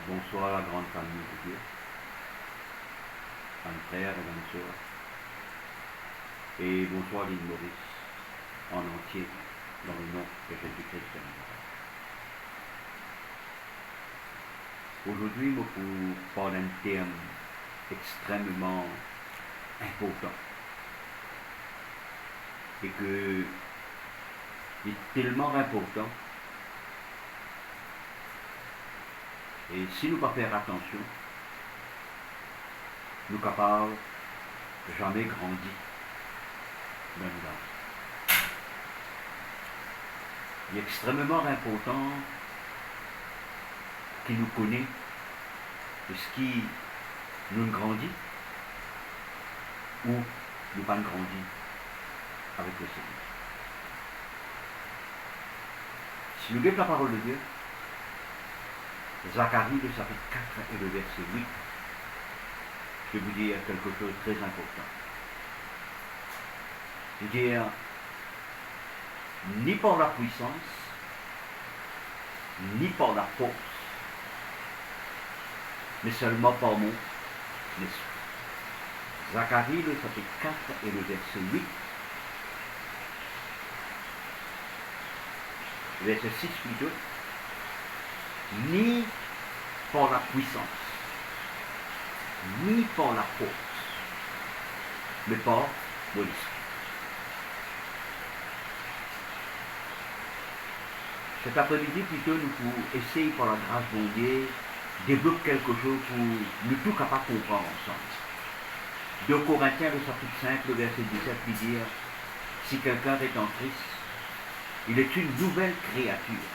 Bonsoir à la grande famille de Dieu, un frère et une sœur. Et bonsoir l'île Maurice, en entier, dans le nom de Jésus-Christ de Nazareth. Aujourd'hui, je vais parler d'un terme extrêmement important et que est tellement important. Et si nous ne pas faire attention, nous sommes capables de jamais grandir dans nos vies. Il est extrêmement important qu'il nous connaisse de ce qui nous grandit ou nous pas grandir avec le Seigneur. Si nous lisons la parole de Dieu, Zacharie, le chapitre 4 et le verset 8, je vais vous dire quelque chose de très important. C'est-à-dire, ni par la puissance, ni par la force, mais seulement par mon esprit. Zacharie, le chapitre 4 et le verset 8, verset 6 plutôt, ni par la puissance, ni par la force, mais par mon esprit. Cet après-midi, plutôt, nous pouvons essayer, par la grâce de Dieu, développer quelque chose pour nous tout capables de comprendre ensemble. 2 Corinthiens, le chapitre 5, le verset 17, lui dire, si quelqu'un est en Christ, il est une nouvelle créature.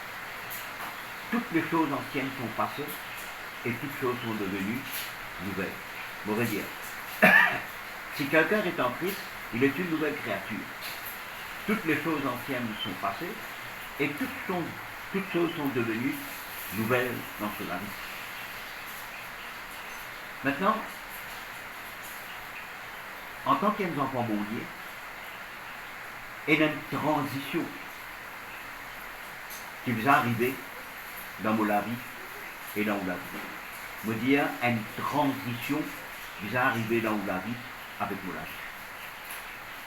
Toutes les choses anciennes sont passées et toutes choses sont devenues nouvelles. On va dire, si quelqu'un est en Christ, il est une nouvelle créature. Toutes les choses anciennes sont passées et toutes choses sont devenues nouvelles dans cela. Maintenant, en tant qu'enfant bon Dieu, il y a une transition qui vous est arrivée dans la vie et dans la vie. Me dire une transition qui vous est arrivée dans la vie avec la vie.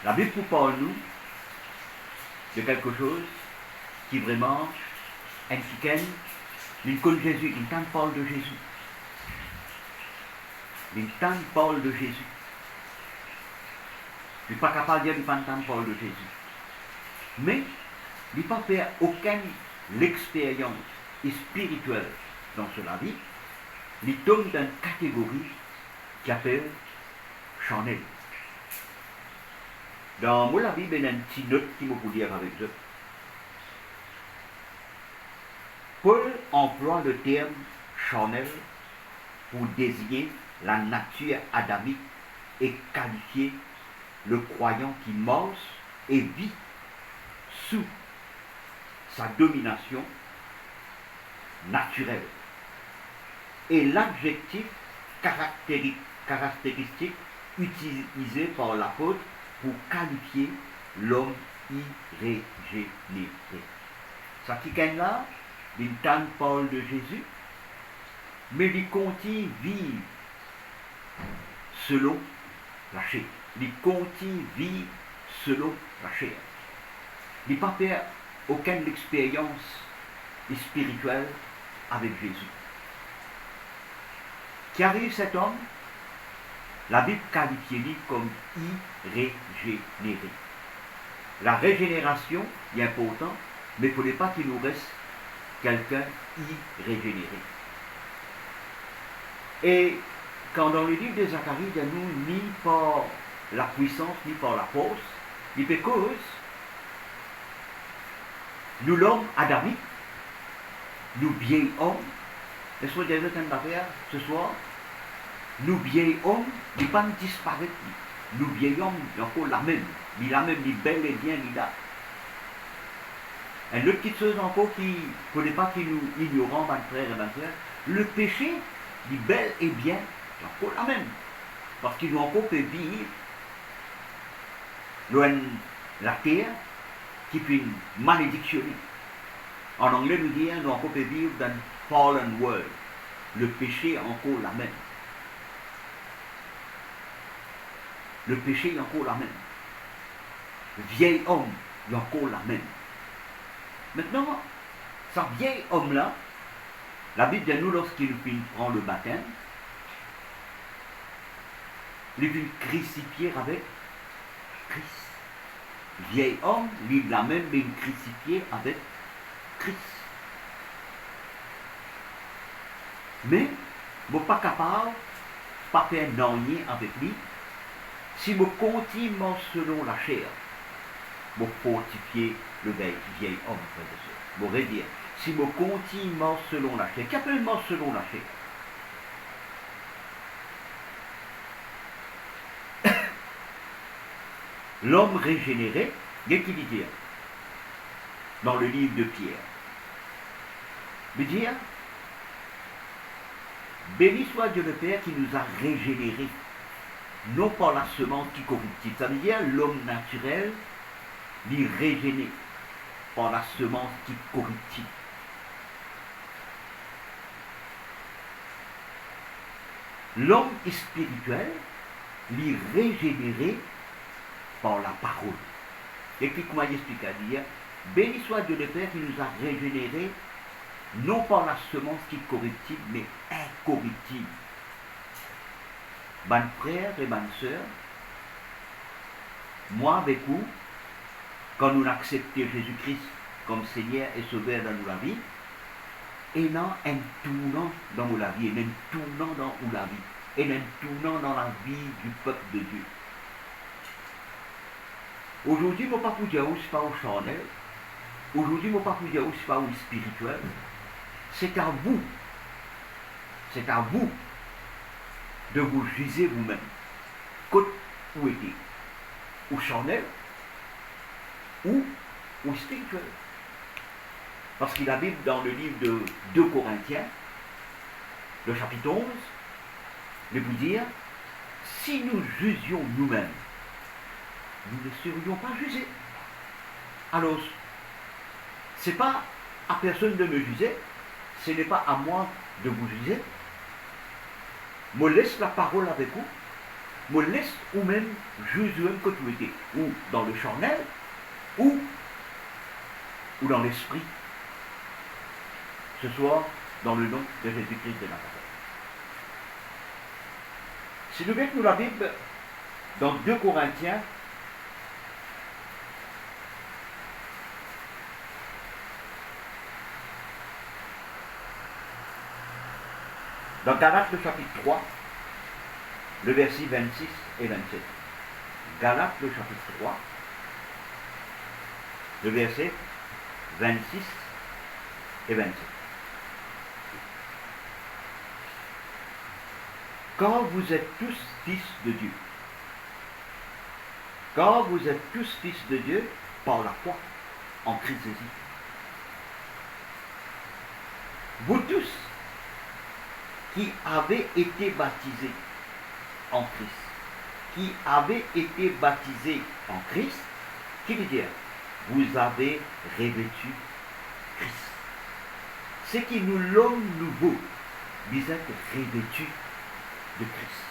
La Bible nous parle nous de quelque chose qui vraiment est une connaît Jésus, une tante parle de Jésus. Une tante parle de Jésus. Je ne suis pas capable de dire une tante parle de Jésus. Mais il ne pas faire aucune expérience spirituelle dans cela vie. Il tombe dans une catégorie qui s'appelle Chanel. Dans la Bible, il y a une petite note qui me peut dire avec eux. Paul emploie le terme charnel pour désigner la nature adamique et qualifier le croyant qui mange et vit sous sa domination naturelle. Et l'adjectif caractéristique utilisé par l'apôtre pour qualifier l'homme irrégénéré. Ça qui gagne là, il tente parole de Jésus, mais il continue vivre selon la chair. Il continue vivre selon la chair. Il n'a pas fait aucune expérience spirituelle avec Jésus. Qui arrive cet homme? La Bible qualifie comme irrégénéré. La régénération est importante, mais il ne faudrait pas qu'il nous reste quelqu'un irrégénéré. Et quand dans le livre de Zacharie, il y a nous ni par la puissance, ni par la force, il fait cause, nous l'homme adamique, nous vieil hommes, est-ce que vous avez le temps d'affaire ce soir? Nous vieil hommes, ils ne pas disparaître. Nous vieil hommes, il encore la même. Il a même, il bel et bien, il a. Et l'autre petite chose encore qui ne connaît pas, qui nous ignorons, mes frères et mes sœurs, le péché, il bel et bien, c'est encore la même. Parce qu'il nous encore fait vivre loin la terre qui fait malédictionner. En anglais, nous disons, nous encore fait vivre dans fallen world. le péché est encore la même. Le péché est encore la même. Le vieil homme est encore la même. Maintenant, ce vieil homme-là, la Bible dit nous, lorsqu'il prend le baptême, il vient crucifier avec Christ. Vieil homme, lui la même, mais crucifié avec Christ. Mais, je ne suis pas capable de pas faire rien avec lui. Si je continue selon la chair, je fortifier le vieil homme, frère et sœur. Je voudrais dire, si je continue selon la chair, qu'appelle mort selon la chair? L'homme régénéré, qu'est-ce qu'il dit dire dans le livre de Pierre? Il dit dire, béni soit Dieu le Père qui nous a régénérés, non par la semence qui corruptible. Ça veut dire l'homme naturel, il régénéré par la semence qui corruptible. L'homme spirituel, il régénéré par la parole. Et puis, comment il explique à dire, béni soit Dieu le Père qui nous a régénérés, non par la semence qui est corruptible, mais incorruptible. Mes frères et mes sœurs, moi avec vous, quand nous acceptons Jésus-Christ comme Seigneur et Sauveur dans la vie, et non un tournant dans la vie, et un tournant dans la vie, et un tournant dans la vie du peuple de Dieu. Aujourd'hui, je ne vais pas vous dire où c'est pas au charnel. Aujourd'hui, je ne vais pas vous dire où c'est pas au spirituel. C'est à vous. C'est à vous de vous juger vous-même. Côte où était? Au charnel ou au spirituel. Parce qu'il habite dans le livre de 2 Corinthiens, le chapitre 11, de vous dire, si nous jugions nous-mêmes, nous ne serions pas jugés. Alors, ce n'est pas à personne de me juger, ce n'est pas à moi de vous juger. Je laisse la parole avec vous, je laisse ou même juger que tu étais, ou dans le charnel, ou dans l'esprit. Ce soir, dans le nom de Jésus-Christ de Nazareth. Si nous mettons la Bible dans 2 Corinthiens, dans Galates, le chapitre 3, le verset 26 et 27. Galates, le chapitre 3, le verset 26 et 27. Quand vous êtes tous fils de Dieu, quand vous êtes tous fils de Dieu par la foi en Christ Jésus, vous tous qui avez été baptisés en Christ, qui avez été baptisés en Christ, qui veut dire, vous avez revêtu Christ. C'est qui nous l'homme nouveau, vous êtes revêtu de Christ.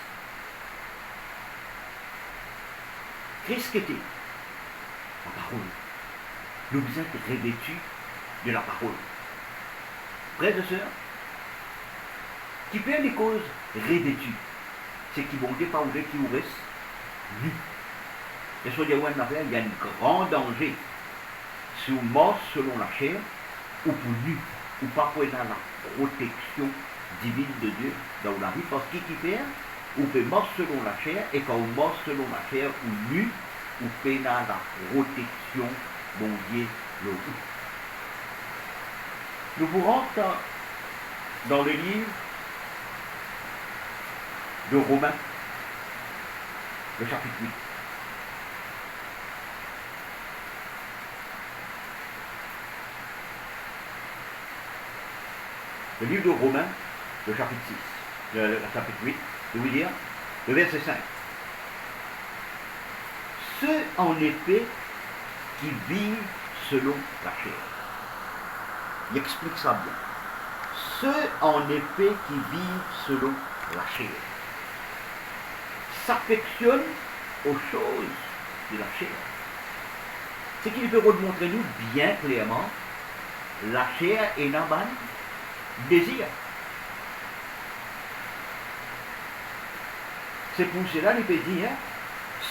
Christ était la parole. Nous vous êtes revêtus de la parole. Frères et sœurs, qui fait les causes revêtues, c'est qui vont dire pas où qui vous reste nu. Et sur les il y a un grand danger si vous mort selon la chair ou pour nu, ou pas pour être dans la protection divine de Dieu dans la vie, parce qu'il fait, ou peut mort selon la chair, et quand on mort selon la chair ou nu, ou peut dans la protection, bon Dieu, le ou. Nous vous rentrons dans le livre de Romains, le chapitre 8. Le livre de Romains, le chapitre 6, le chapitre 8, je vais vous dire, le verset 5. Ceux en effet qui vivent selon la chair. Il explique ça bien. ceux en effet qui vivent selon la chair s'affectionnent aux choses de la chair. Ce qu'il veut montrer nous bien clairement, la chair est un désir. C'est pour cela qu'il peut dire,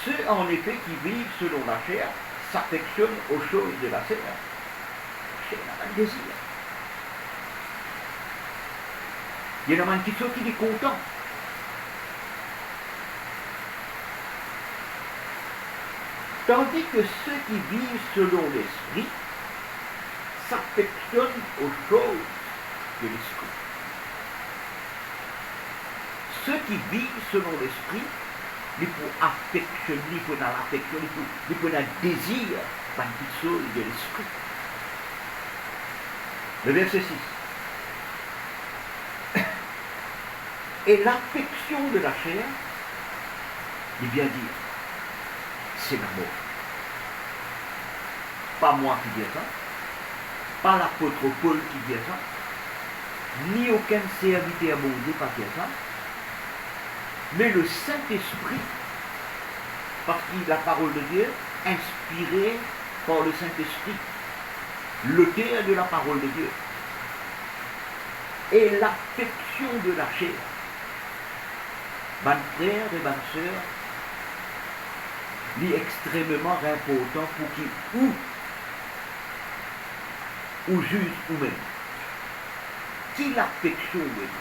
ceux en effet qui vivent selon la chair s'affectionnent aux choses de la chair. La chair n'a pas de désir. Il y en a un petit peu qui est content. Tandis que ceux qui vivent selon l'esprit s'affectionnent aux choses de l'esprit. Ceux qui vivent selon l'esprit, ils peuvent affectionner, ils peuvent l'affection, ils peuvent un désir par des choses de l'esprit. Le verset 6. Et l'affection de la chair, il vient dire, c'est la mort. Pas moi qui dis ça, pas l'apôtre Paul qui dit ça, ni aucun serviteur bon Dieu pas dire ça, mais le Saint-Esprit, parce que la parole de Dieu, inspirée par le Saint-Esprit, l'auteur de la parole de Dieu, et l'affection de la chair. Bonnes frères et bonnes sœurs, il est extrêmement important pour qui ou juge ou même. Qui l'affection est?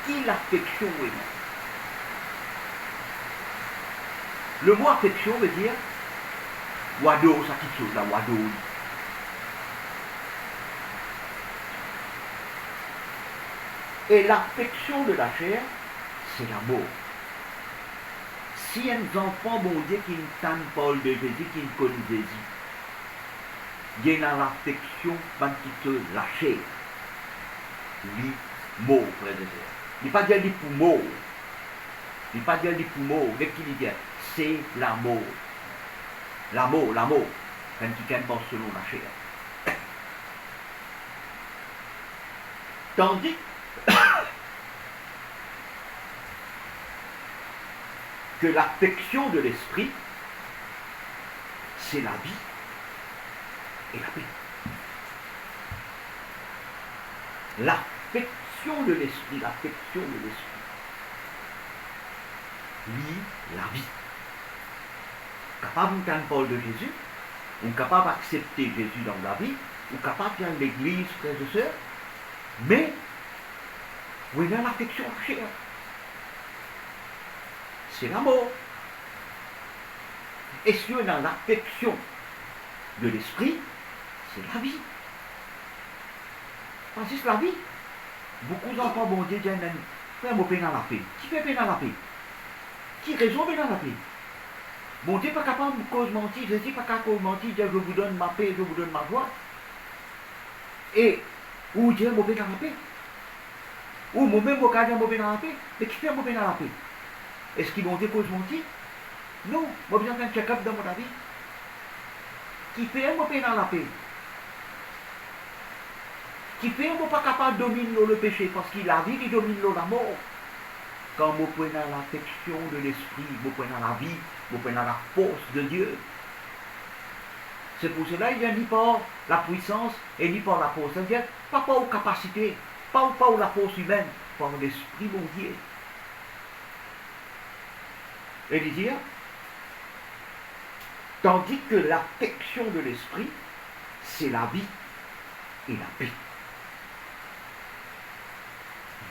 Qui l'affection est? Le mot affection veut dire wado, ça quelque chose là, wado. Et l'affection de la chair, c'est l'amour. Si un enfant, bon Dieu, qui n'entend parole de Jésus, qui ne connaît Jésus, il y a l'affection, pas qui la chair. Lui, mot, frère et sœur. Il ne pas dire lui pour mot. Il ne pas dire lui pour mot. Mais qui dit, c'est l'amour. L'amour, quand quelqu'un pense selon la chair. Tandis que l'affection de l'esprit, c'est la vie et la paix. L'affection de l'esprit, oui, la vie. Capable d'entendre parole de Jésus, on est capable d'accepter Jésus dans la vie, on est capable d'aller à l'église, frères et sœurs, mais on a l'affection chère. C'est l'amour. Et si on a l'affection de l'esprit, c'est la vie. Parce que c'est la vie. Beaucoup d'enfants, bon Dieu, disent, frère, moi, peine à la paix. Qui fait peine à la paix? Qui raison peine à la paix? Bon Dieu n'est pas capable de cause mentir. Jésus n'est pas capable de mentir, dire, je vous donne ma paix, je vous donne ma joie. Et, ou dire, moi, peine à la paix. Ou moi-même, moi, quand moi, peine à la paix. Mais qui fait moi, peine à la paix? Est-ce qu'ils vont dire cause mentir? Non, moi, besoin d'un check-up dans mon avis. Qui fait moi, peine à la paix? Qui fait moi, pas capable de dominer le péché, parce qu'il a vie, il domine la mort. Quand vous prenez l'affection de l'esprit, vous prenez la vie, vous prenez la force de Dieu. C'est pour cela qu'il n'y a ni par la puissance et ni par la force. C'est-à-dire, pas par aux capacités, pas par la force humaine, par l'esprit mon Dieu. Et dire, tandis que l'affection de l'esprit, c'est la vie et la paix.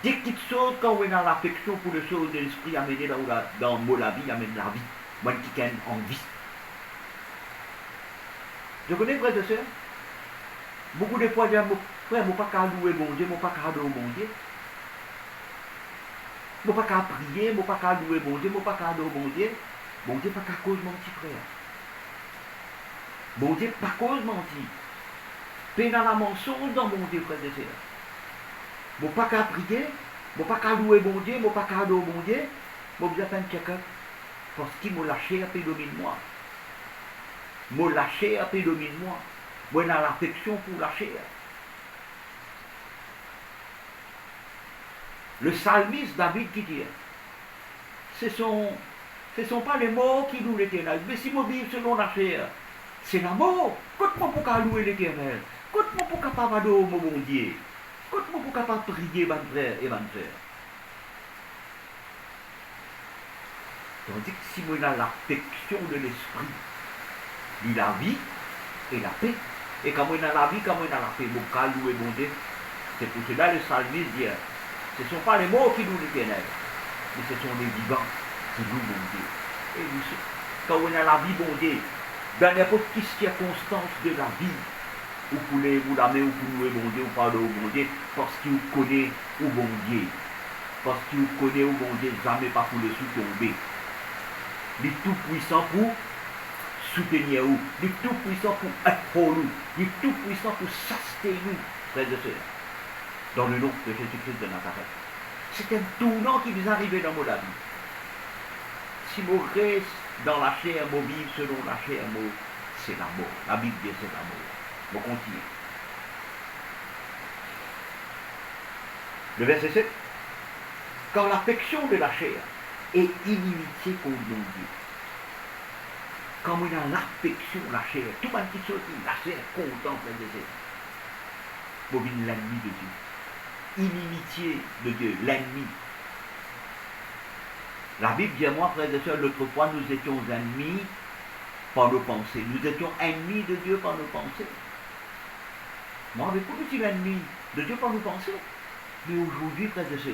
Dès qu'il saute quand on a l'affection pour les choses de l'esprit, amener dans le mot la vie, amène la vie. Moi qui gagne en vie. Je connais frères et sœurs. Beaucoup de fois, je dis, frère, je ne peux pas louer mon Dieu, je ne peux pas adorer mon Dieu. Je ne peux pas prier, je ne peux pas louer mon Dieu, je ne peux pas adorer mon Dieu. Mon Dieu, pas qu'à cause mon petit frère. Mon Dieu, pas cause mentir. Peine à la mensonge dans mon Dieu, frères et sœurs. Je ne peux pas prier, je ne peux pas louer mon Dieu, je ne peux pas adorer mon Dieu. Je vais faire un check-up. Parce qu'il m'a lâché à paix domine-moi. M'a lâché à paix domine-moi. Moi, j'ai l'affection pour lâcher. le psalmiste David qui dit, ce sont pas les mots qui louent l'Éternel, mais si vous vivez selon la chair, c'est la mort. Comment pour louer l'Éternel? Comment pour capable adorer mon bon Dieu? Comment pour capable prier, mon frère et mon frère? Tandis que si vous avez l'affection de l'esprit, il la vie et la paix. Et quand on a la vie, quand on a la paix, vous pouvez louer mon Dieu. C'est pour cela que le psalmiste dit, ce ne sont pas les mots qui louent l'Éternel, mais ce sont les vivants qui louent mon Dieu. Et vous, quand on a la vie, bon Dieu, dans n'importe quelle circonstance de la vie, vous pouvez vous la mettre, vous pouvez louer mon Dieu, ou parler au bon Dieu, parce qu'il vous connaît au bon Dieu. Parce qu'il vous connaît au bon Dieu, jamais pas pour le sous-tomber. Il est tout puissant pour soutenir vous. Il est tout puissant pour être pour nous. Il est tout puissant pour s'assister nous, frères et sœurs. Dans le nom de Jésus-Christ de Nazareth. C'est un tournant qui nous arrive dans mon vie. Si vous restez dans la chair, vous vivez selon la chair, c'est la mort. La Bible dit c'est la mort. Vous continuez. Le verset 7. Quand l'affection de la chair est inimitié contre mon Dieu. Quand on a l'affection de la chair, tout le monde qui sortit, la chair content, frère et sœurs. Vous vivez l'ennemi de Dieu. Inimitié de Dieu, l'ennemi. La Bible dit à moi, frères et sœurs, l'autre fois, nous étions ennemis par nos pensées. Nous étions ennemis de Dieu par nos pensées. Moi, avec vous, je suis l'ennemi de Dieu par nos pensées. Mais aujourd'hui, frères et sœurs,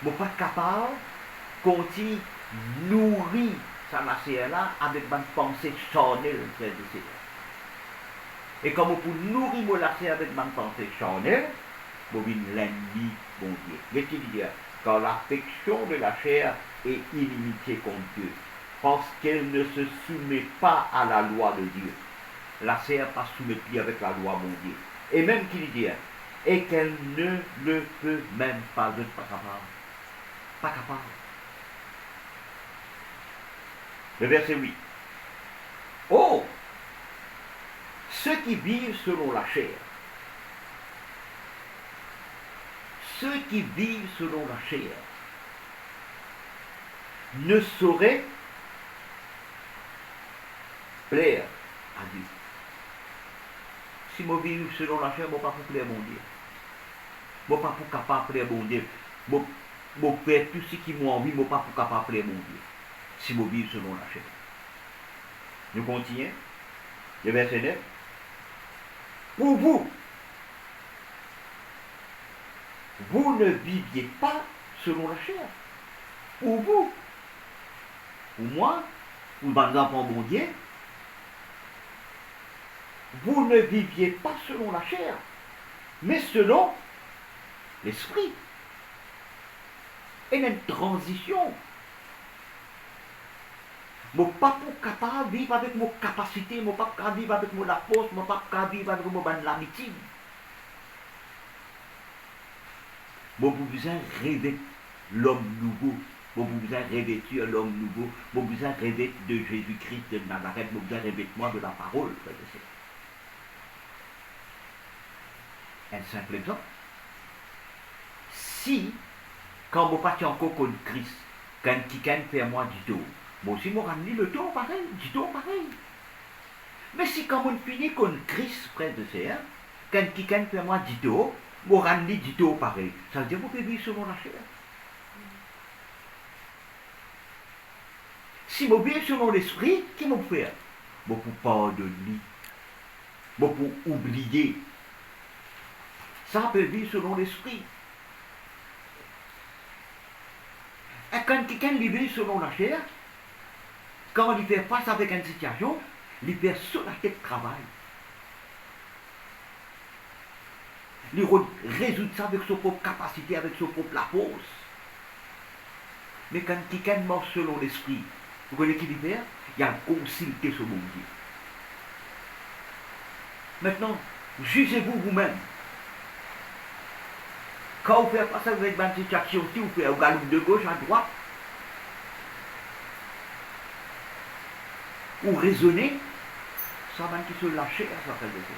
je ne suis pas capable de continuer nourrir sa matière là avec ma pensée charnelle, frères et sœurs. Et comme pour nourrir mon lacet avec ma pensée charnelle, je suis l'ennemi, bon Dieu. Mais qui dit, quand l'affection de la chair est inimitié contre Dieu, parce qu'elle ne se soumet pas à la loi de Dieu. La chair pas soumise avec la loi, mon Dieu. Et même qu'il dit, et qu'elle ne le peut même pas, je ne suis pas capable. Pas capable. Le verset 8. Oh! Ceux qui vivent selon la chair, ceux qui vivent selon la chair, ne sauraient plaire à Dieu. Si je vis selon la chair, je ne peux pas plaire à mon Dieu. Je ne suis pas capable de plaire à mon Dieu. Je fais tout ce qui m'a envie, je ne suis pas capable de plaire à mon Dieu. Si je vis selon la chair. Nous continuons. Le verset 9. Pour vous, vous ne viviez pas selon la chair. Pour vous, pour moi, pour mes enfants bon Dieu, vous ne viviez pas selon la chair, mais selon l'esprit. Et une transition. Je ne suis pas capable de vivre avec mon capacité, je ne suis pas capable de vivre avec mon la force, je ne suis pas capable de vivre avec mon l'amitié. Je n'ai besoin de rêver l'homme nouveau. Je n'ai besoin de revêtir l'homme nouveau. Je n'ai besoin de rêver de Jésus-Christ de Nazareth. Je n'ai besoin de revêtement de la parole, frère et sœur. Un simple exemple. Si, quand je ne pas encore contre Christ, quand quelqu'un fait moi du tout, moi aussi, je rends le tour pareil, du tout pareil. Mais si quand on finit contre Christ, frère de sœur, quand quelqu'un fait moi du tout, je rends du tout pareil. Ça veut dire que vous pouvez vivre selon la chair. Si je vis selon l'esprit, qu'est-ce que je fais? Je peux pardonner. Je peux oublier. Ça peut vivre selon l'esprit. Et quand quelqu'un vit selon la chair, quand il fait face avec une situation, il fait sur la tête de travail. Il résout ça avec sa propre capacité, avec sa propre la force. Mais quand quelqu'un marche selon l'esprit, vous connaissez qui il fait? Il a consulté ce bon Dieu. Maintenant, jugez-vous vous-même. Quand vous faites face avec une situation, si vous faites un galop de gauche à droite, ou raisonner, ça va qui se lâcher à sa face de ça.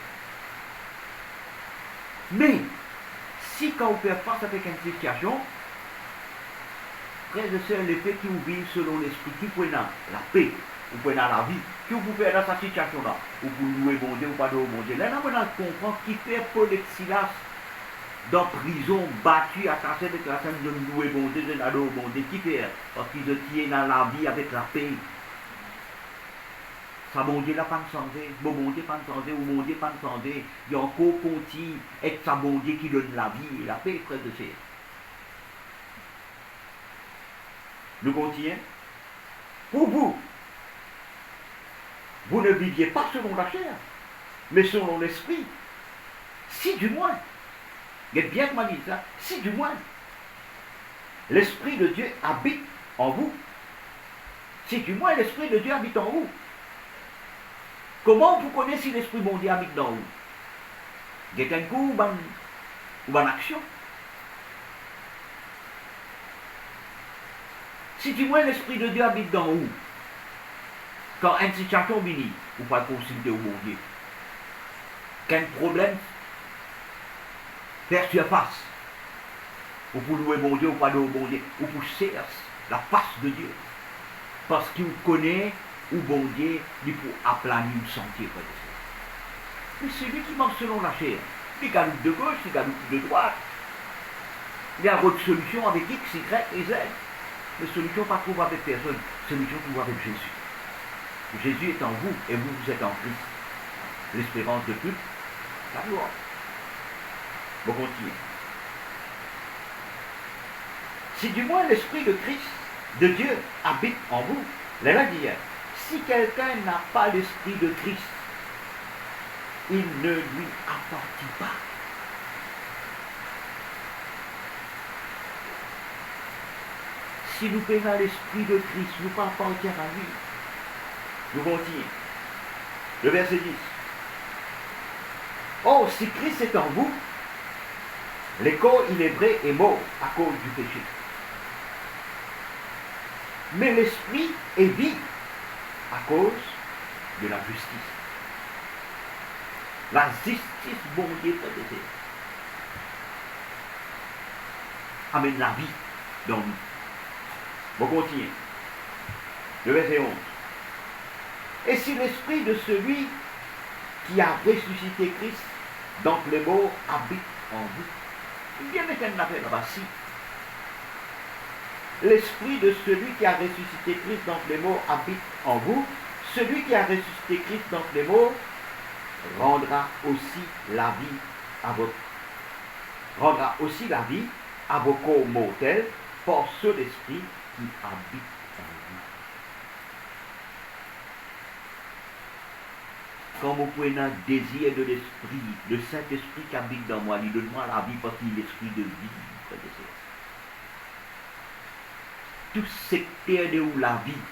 Mais, si quand vous faites face avec une situation, frères et sœurs, les faits qui vous vivent selon l'esprit, qui prennent la paix, ou prennent la vie, qui vous pouvez dans cette situation-là, ou pour louer bon Dieu ou pas de bon Dieu. Là, on comprend qui fait Paul et Silas dans prison, battu, attaché avec la scène de louer bon Dieu, de l'adorer bon Dieu, qui fait, parce qu'ils étaient dans la vie avec la paix. Ça, bon Dieu, là, pas de santé, bon Dieu, pas de santé, ou bon Dieu, pas de santé, il y a encore continue, et ça, bon Dieu, qui donne la vie et la paix, frère de sœurs. Nous continuons. Pour vous, vous ne viviez pas selon la chair, mais selon l'esprit. Si du moins, regardez bien comment dit ça, si du moins, l'esprit de Dieu habite en vous. Si du moins l'esprit de Dieu habite en vous. Comment vous connaissez si l'esprit de Dieu habite dans vous? Il y a un coup ou une action. Si du moins l'esprit de Dieu habite dans vous, quand une situation vient, vous pouvez consulter au bon Dieu. Quel problème faire surface, ou pour louer bon Dieu, ou pas louer bon Dieu, ou pour chercher la face de Dieu. Parce qu'il connaît où bon Dieu, il peut aplanir le sentier. Mais celui qui marche selon la chair, il galope de gauche, il galope de droite. Il y a votre solution avec X, Y et Z. Mais solution pas trouver avec personne, solution trouver avec Jésus. Jésus est en vous et vous, vous êtes en Christ. L'espérance de tout, la gloire. Bon, continue. Si du moins l'esprit de Christ, de Dieu, habite en vous, là dit, si quelqu'un n'a pas l'esprit de Christ, il ne lui appartient pas. Si nous payons l'esprit de Christ, nous ne pas appartenir à lui. Nous continuons. Le verset 10. Oh, si Christ est en vous, le corps, il est vrai, est mort à cause du péché. Mais l'esprit est vie à cause de la justice. La justice, bon Dieu, amène la vie dans nous. On continue. Le verset 11. Et si l'esprit de celui qui a ressuscité Christ d'entre les morts habite en vous, il vient mettre une affaire là-bas. Si l'esprit de celui qui a ressuscité Christ d'entre les morts habite en vous, celui qui a ressuscité Christ d'entre les morts rendra aussi la vie à vos corps mortels par ce l'esprit qui habite en vous. Quand vous prenez un désir de l'esprit, le Saint-Esprit qui habite dans moi, il donne-moi la vie parce qu'il est l'esprit de vie. Tout secteur de où la vie,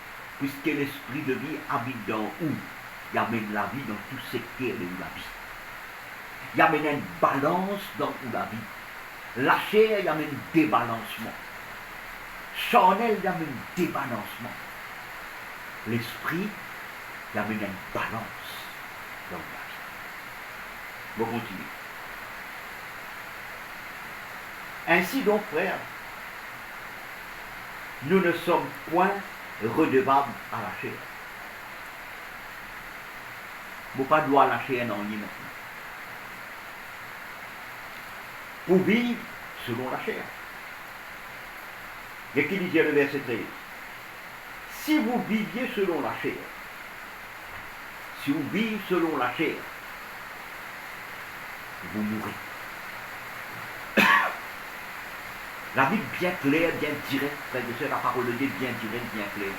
puisque l'esprit de vie habite dans où, il amène la vie dans tout secteur de où la vie. Il amène une balance dans où la vie. La chair, il amène débalancement. Charnel, il amène débalancement. L'esprit, il amène une balance dans la vie. On continue. Ainsi donc, frères, nous ne sommes point redevables à la chair. Vous ne pouvez pas droit à la chair dans l'île maintenant. Pour vivre selon la chair. Et qui disait le verset 13. Si vous viviez selon la chair, si vous vivez selon la chair, vous mourrez. La Bible bien claire, bien directe, frère de soeur, la parole de Dieu bien directe, bien claire.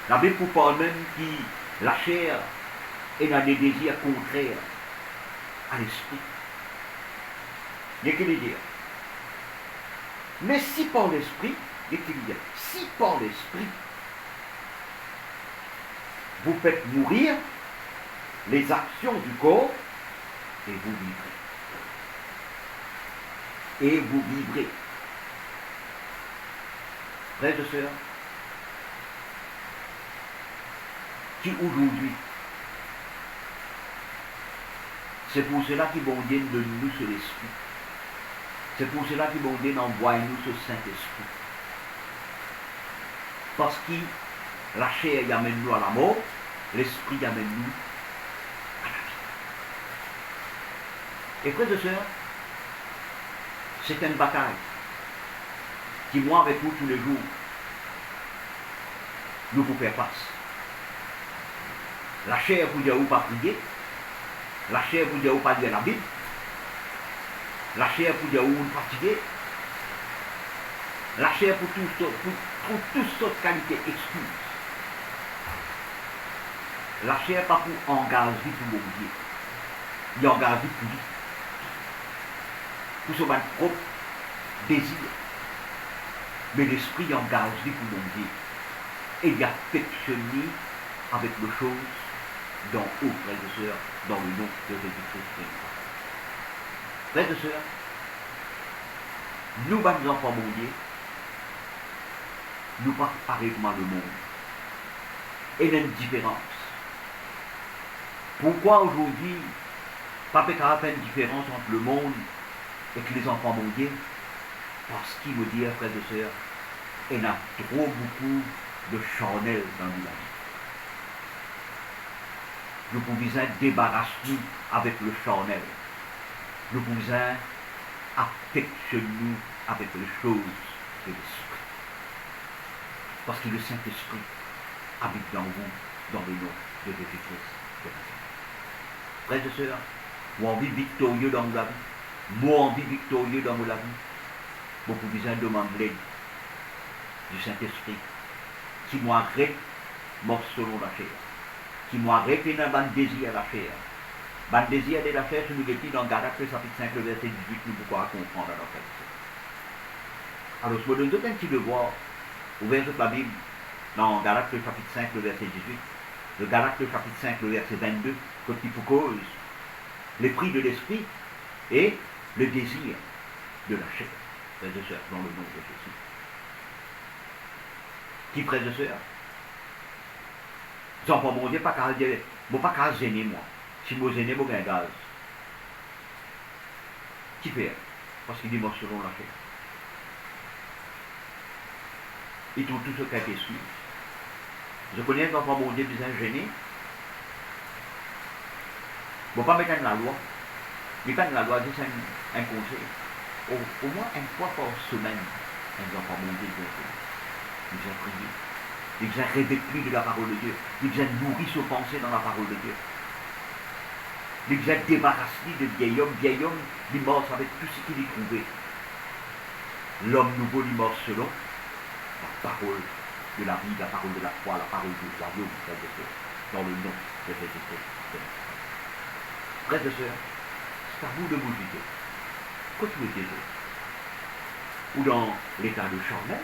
La Bible vous parle même que la chair est dans des désirs contraires à l'esprit. Il y a qu'il dire. Mais si par l'esprit, il y a qu'il dire, si par l'esprit, vous faites mourir les actions du corps, et vous vivrez. Et vous vivrez. Frères et sœurs, qui aujourd'hui, c'est pour cela qu'ils vont dire de nous sur l'esprit. C'est pour cela que bon Dieu envoie nous ce Saint-Esprit. Parce que la chair y amène nous à la mort, l'esprit y amène nous à la vie. Et frères et sœurs, c'est une bataille qui, moi, avec vous tous les jours, nous vous faire face. La chair vous dit ou pas prier, la chair vous dit ou pas lire la Bible, la chair vous dit ou fatigué, la chair pour toutes sortes de qualités excuses. La chair pas pour engager pour mon Dieu, il engage pour lui, pour son propre désir. Mais l'esprit engage pour mon Dieu. Et il affectionné avec les choses dans haut, frères et sœurs, dans le nom de Jésus-Christ. Frères et sœurs, nous, les enfants mon Dieu, nous pas pareillement le monde. Et il y a une différence. Pourquoi aujourd'hui, pas faire une différence entre le monde et les enfants mon Dieu? Parce qu'il me dit, frères et sœurs, il y a trop beaucoup de charnel dans la vie. Nous pouvons débarrasser nous avec le charnel. Nous pouvons affectionner nous avec les choses de l'esprit. Parce que le Saint-Esprit habite dans vous, dans le nom de Jésus-Christ. Frères et sœurs, moi envie victorieux dans la vie, moi envie victorieux dans la vie, vous pouvez demander du Saint-Esprit qui m'arrête mort selon la chair, qui m'arrête dans le désir à la chair. Le désir de la chair, je nous l'ai dit dans Galates chapitre 5, le verset 18, nous pouvons comprendre dans la chair. Alors, je me donne un petit devoir, ouvert toute la Bible, dans Galates chapitre 5, le verset 18, le Galates chapitre 5, le verset 22, quand il faut cause les prix de l'esprit et le désir de la chair. Frères et sœurs, dans le nom de Jésus. Qui, frères et sœurs, les enfants, mon Dieu, pas qu'à dire, pas qu'à gêner moi. Si je gêne, je gagne gaz. Qui fait? Parce qu'il dit, moi, selon la chair. Ils trouvent tout ce qui a été su. Je connais un enfant, mon Dieu, bien gêné. Je ne vais pas mettre la loi. Mais pas la loi, c'est un conseil. Au moins une fois par semaine, un enfant, mon Dieu, bien gêné. Ils ont prié. Ils ont revêtu de la parole de Dieu. Ils ont nourri ses pensées dans la parole de Dieu. Ils ont débarrassé de vieil homme, il mort avec tout ce qu'il y trouvait. L'homme nouveau, il mort selon la parole de la vie, la parole de la foi, la parole du royaume, frères et sœurs, dans le nom de Jésus-Christ. Frères et sœurs, c'est à vous de vous juger. Que souhaitez-vous? Ou dans l'état de charnel,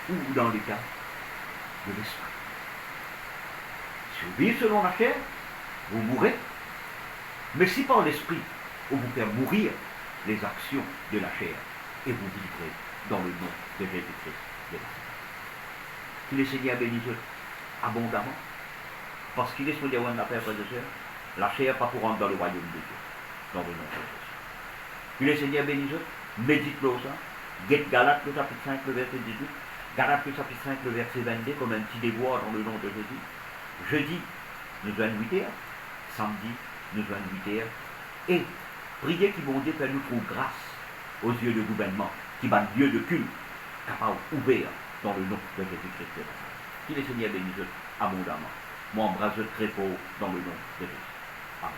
ou dans l'état de l'esprit. Si vous vivez selon la chair, vous mourrez. Mais si par l'esprit, on vous fait mourir les actions de la chair, et vous vivrez dans le nom de Jésus-Christ. Que le Seigneur bénisse abondamment, parce qu'il est sur les rois de la paix, frères et sœurs, la chair pas pour rentrer dans le royaume de Dieu, dans le nom de Jésus. Que le Seigneur bénisse, médite-le ça, guette Galates, le chapitre 5, le verset 18, Galates, le chapitre 5, le verset 22, comme un petit devoir dans le nom de Jésus. Jeudi, nous avons 8 heures, samedi, nous avons 8 heures, et priez qu'il bon Dieu fait nous trouve grâce aux yeux de gouvernement, qui va Dieu de culte, capable ouvert dans le nom de Jésus-Christ. Que le Seigneur bénisse abondamment. Moi, embrasse très fort dans le nom de Jésus. Amen.